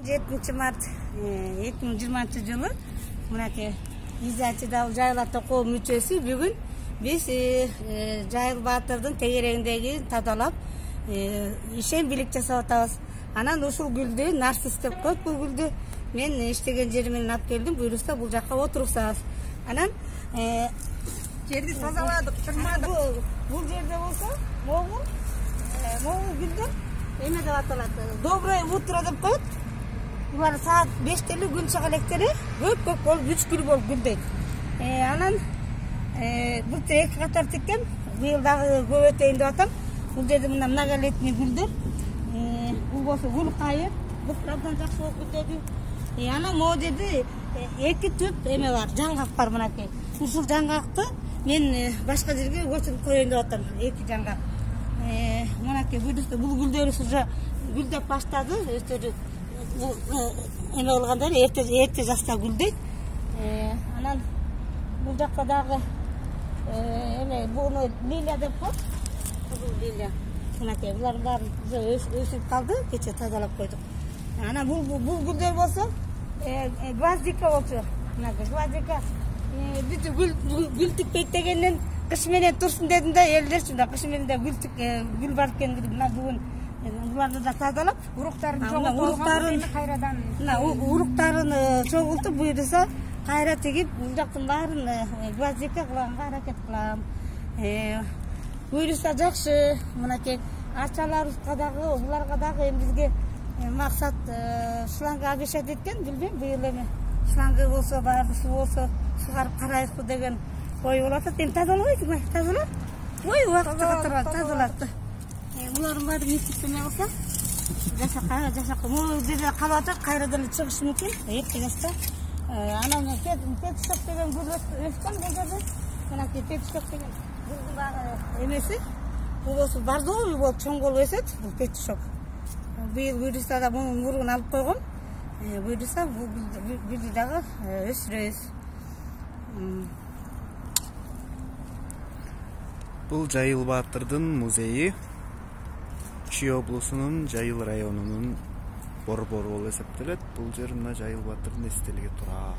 7 март 2020 жылы мынакей Изачыда жайылатта коо мүчөсү бүгүн биз Жайыл Баатырдын тегерегиндеги тазалап ишембилик жасап атабыз. Анан ушул гүлдү нарцисс деп коет. Бул гүлдү мен иштеген жеримден алып келдим. Буюрса бул жакка отурсабыз. Анан жерди тазаладык, чырмадык. Бул жерде болсо могул гүлдөр эме деп аталат. Доброе утро деп коет. Булар саат 5-те гүл чыга электери көп болуп 3 гүл болуп гүлдөйт. Анан бул 2 катар тиккен. Быйыл дагы көбөйтөйүн деп атам. Бул жерде мына многолетний гүлдөр. Бул болсо гүл кайыр. Бул абдан жакшы болуп кетеди. Анан могу жерде 2 түп эме бар, жаңгак бар мынакей. Ушул жаңгакты мен башка жерге көчүрүп коеюн деп атам. 2 жаңгак. Мынакей бул гүлдөрүбүз уже гүлдөп баштады. Өздөрү эме кылгандар эрте жашта гүлдөйт. Анан бул жакка дагы эме буну лилия деп коет. Бул лилия. Мынакей булардын баары өсүп калды, кече тазалап койдук. Анан бул гүлдөр болсо гвоздика болчу. Мынакей гвоздика бүтү гүл тикпейт дегенден кыш менен турсун дедим да, элдерчи да кыш менен да гүл бар экен деп мына бүгүн буларды да тазалап, уруктарын уруктарын чогултуп буюрса кайра тигип, бул жактын баарын гвоздика кылганга аракет кылам. Буюрса жакшы, мынакей ачаларыбызга дагы, буларга дагы эми бизге максат шланга обещать эткен, билбейм, быйыл эми шланга болсо, баягы суу болсо сугарып карайбызбы деген ой болуп атат. Эми тазалабайсыңбы? Тазалап. Ой, убакытта тазалат. Булардын баары мектепте эме кылса, жашакка могу жерде калып атат, кайра деле чыгышы мүмкүн, эрте жашта. Анан петушок деген гүл өскөн бул жерде. Мынакей петушок деген гүлдүн баягы эмеси. Бул болсо бордовый болуп чоң болуп өсөт, бул петушок. Быйыл буюрса да мунун мурун алып койгом. Буюрса бул гүлдү дагы өсүрөбүз. Бул Жайыл Баатырдын музейи Чүй облусунун Жайыл районунун борбору болуп эсептелет. Бул жер мына Жайыл Баатырдын эстелиги турат.